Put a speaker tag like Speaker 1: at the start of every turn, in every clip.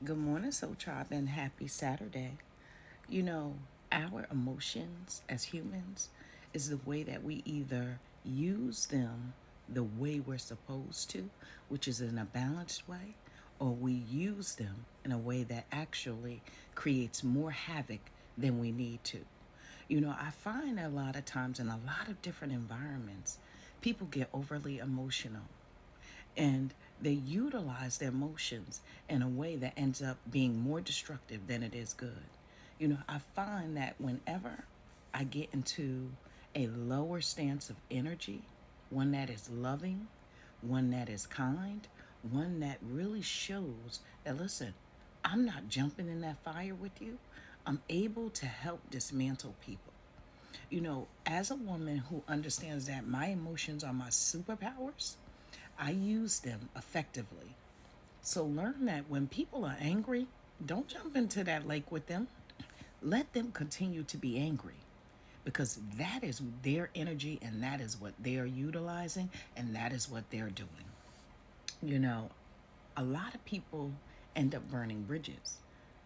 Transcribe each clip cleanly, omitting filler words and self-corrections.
Speaker 1: Good morning, Soul Tribe, and happy Saturday. You know, our emotions as humans is the way that we either use them the way we're supposed to, which is in a balanced way, or we use them in a way that actually creates more havoc than we need to. I find a lot of times in a lot of different environments, people get overly emotional and they utilize their emotions in a way that ends up being more destructive than it is good. I find that whenever I get into a lower stance of energy, one that is loving, one that is kind, one that really shows that, listen, I'm not jumping in that fire with you. I'm able to help dismantle people. As a woman who understands that my emotions are my superpowers, I use them effectively. So learn that when people are angry, don't jump into that lake with them. Let them continue to be angry because that is their energy and that is what they are utilizing and that is what they're doing. You know, a lot of people end up burning bridges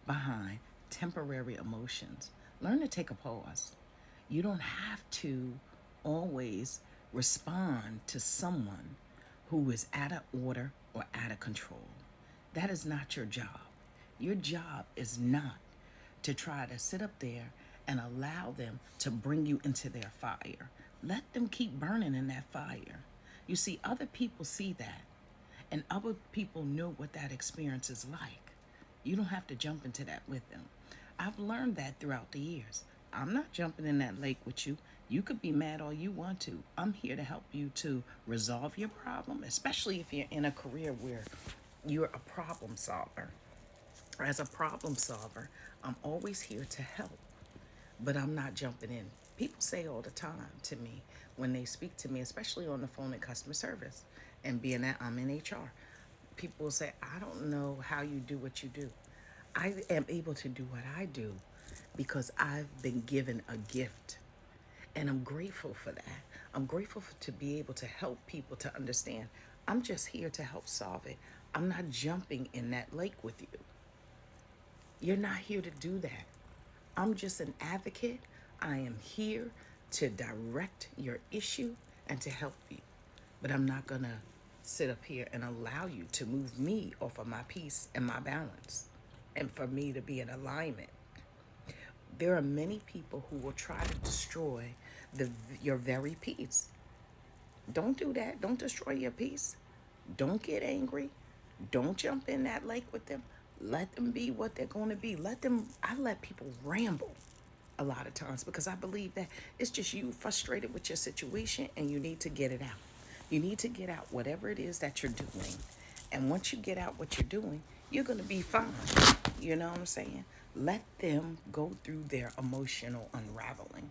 Speaker 1: behind temporary emotions. Learn to take a pause. You don't have to always respond to someone who is out of order or out of control. That is not your job. Your job is not to try to sit up there and allow them to bring you into their fire. Let them keep burning in that fire. You see, other people see that, and other people know what that experience is like. You don't have to jump into that with them. I've learned that throughout the years. I'm not jumping in that lake with you. You could be mad all you want to. I'm here to help you to resolve your problem, especially if you're in a career where you're a problem solver. As a problem solver, I'm always here to help, but I'm not jumping in. People say all the time to me when they speak to me, especially on the phone in customer service, and being that I'm in HR, people will say, I don't know how you do what you do. I am able to do what I do because I've been given a gift. And I'm grateful for that. I'm grateful to be able to help people to understand I'm just here to help solve it. I'm not jumping in that lake with you. You're not here to do that. I'm just an advocate. I am here to direct your issue and to help you. But I'm not going to sit up here and allow you to move me off of my peace and my balance and for me to be in alignment. There are many people who will try to destroy your very peace. Don't do that. Don't destroy your peace. Don't get angry. Don't jump in that lake with them. Let them be what they're going to be. I let people ramble a lot of times because I believe that it's just you frustrated with your situation and you need to get it out. You need to get out whatever it is that you're doing. And once you get out what you're doing, you're going to be fine. You know what I'm saying? Let them go through their emotional unraveling.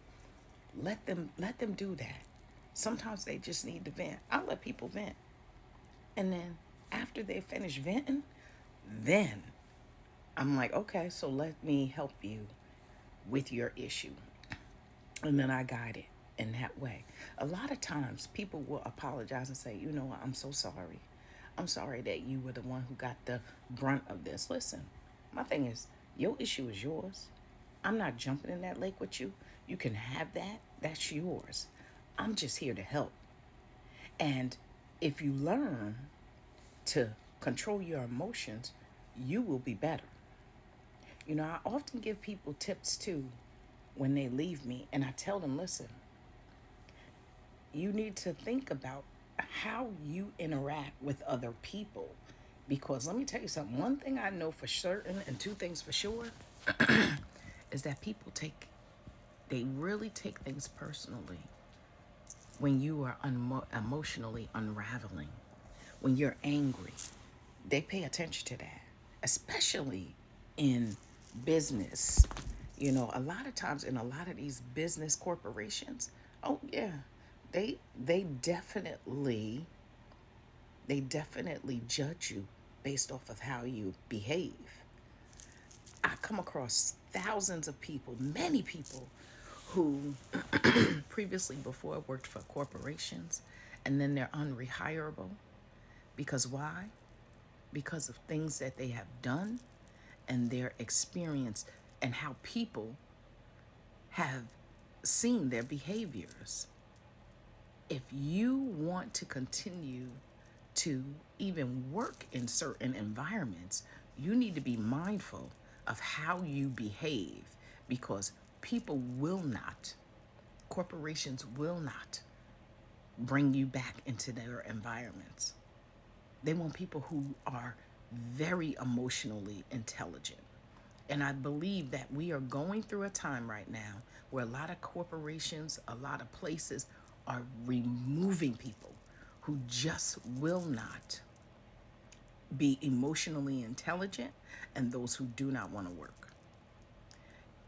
Speaker 1: Let them do that. Sometimes they just need to vent. I let people vent. And then after they finish venting, then I'm like, okay, so let me help you with your issue. And then I guide it in that way. A lot of times people will apologize and say, you know what, I'm so sorry. I'm sorry that you were the one who got the brunt of this. Listen, my thing is, your issue is yours. I'm not jumping in that lake with you. You can have that. That's yours. I'm just here to help. And if you learn to control your emotions, you will be better. I often give people tips too when they leave me, and I tell them, listen, you need to think about how you interact with other people. Because let me tell you something, one thing I know for certain, and two things for sure, is that they really take things personally when you are emotionally unraveling. When you're angry, they pay attention to that, especially in business. A lot of times in a lot of these business corporations, oh yeah, they they definitely they definitely judge you based off of how you behave. I come across thousands of people, many people who previously before worked for corporations and then they're unrehirable because why? Because of things that they have done and their experience and how people have seen their behaviors. If you want to continue to even work in certain environments, you need to be mindful of how you behave, because people will not, corporations will not bring you back into their environments. They want people who are very emotionally intelligent. And I believe that we are going through a time right now where a lot of corporations, a lot of places are removing people who just will not be emotionally intelligent and those who do not want to work.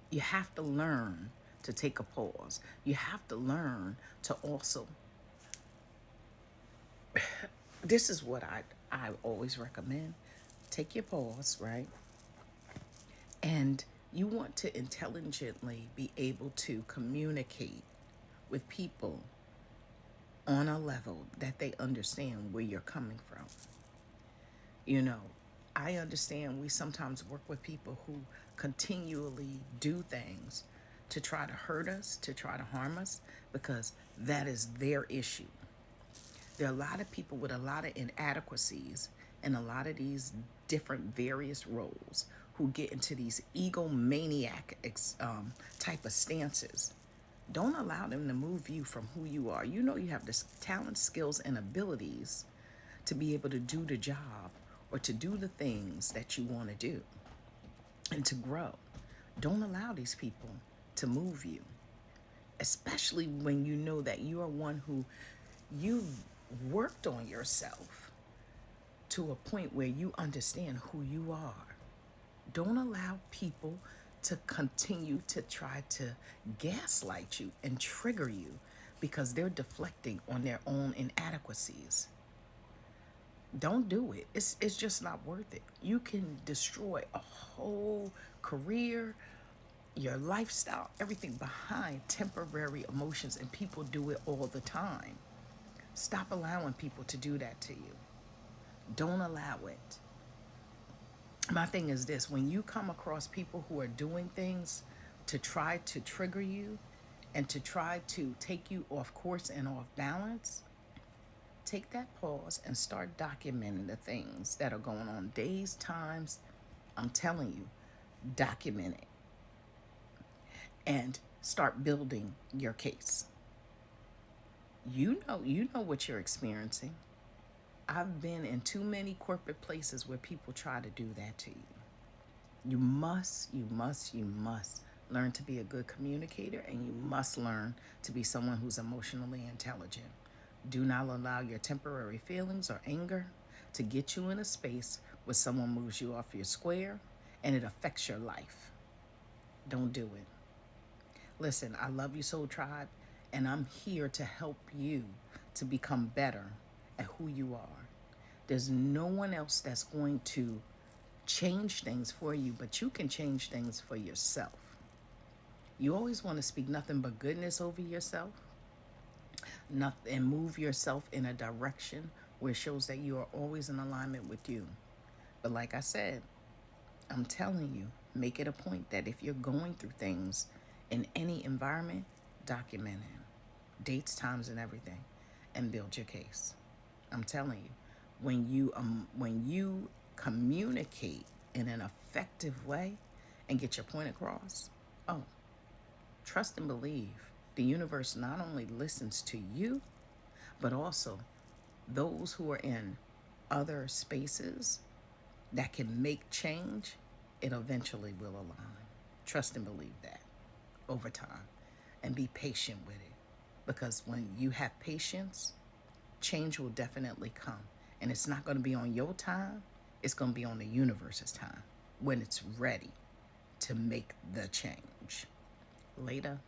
Speaker 1: You have to learn to take a pause. You have to learn to also, this is what I always recommend. Take your pause, right? And you want to intelligently be able to communicate with people on a level that they understand where you're coming from. You know, I understand we sometimes work with people who continually do things to try to hurt us, to try to harm us, because that is their issue. There are a lot of people with a lot of inadequacies in a lot of these different various roles who get into these egomaniac type of stances. Don't allow them to move you from who you are. You know you have the talent, skills, and abilities to be able to do the job or to do the things that you want to do and to grow. Don't allow these people to move you, especially when you know that you are one who you've worked on yourself to a point where you understand who you are. Don't allow people to continue to try to gaslight you and trigger you because they're deflecting on their own inadequacies. Don't do it. It's just not worth it. You can destroy a whole career, your lifestyle, everything behind temporary emotions, and people do it all the time. Stop allowing people to do that to you. Don't allow it. My thing is this: when you come across people who are doing things to try to trigger you and to try to take you off course and off balance, take that pause and start documenting the things that are going on. Days, times, I'm telling you, document it and start building your case. You know what you're experiencing. I've been in too many corporate places where people try to do that to you. You must learn to be a good communicator, and you must learn to be someone who's emotionally intelligent. Do not allow your temporary feelings or anger to get you in a space where someone moves you off your square and it affects your life. Don't do it. Listen, I love you, Soul Tribe, and I'm here to help you to become better at who you are. There's no one else that's going to change things for you, but you can change things for yourself. You always want to speak nothing but goodness over yourself, and move yourself in a direction where it shows that you are always in alignment with you. But like I said, I'm telling you, make it a point that if you're going through things in any environment, document it, dates, times, and everything, and build your case. I'm telling you, when you communicate in an effective way and get your point across, oh, trust and believe the universe not only listens to you, but also those who are in other spaces that can make change, it eventually will align. Trust and believe that over time, and be patient with it, because when you have patience, change will definitely come. And it's not going to be on your time, it's going to be on the universe's time when it's ready to make the change. Later.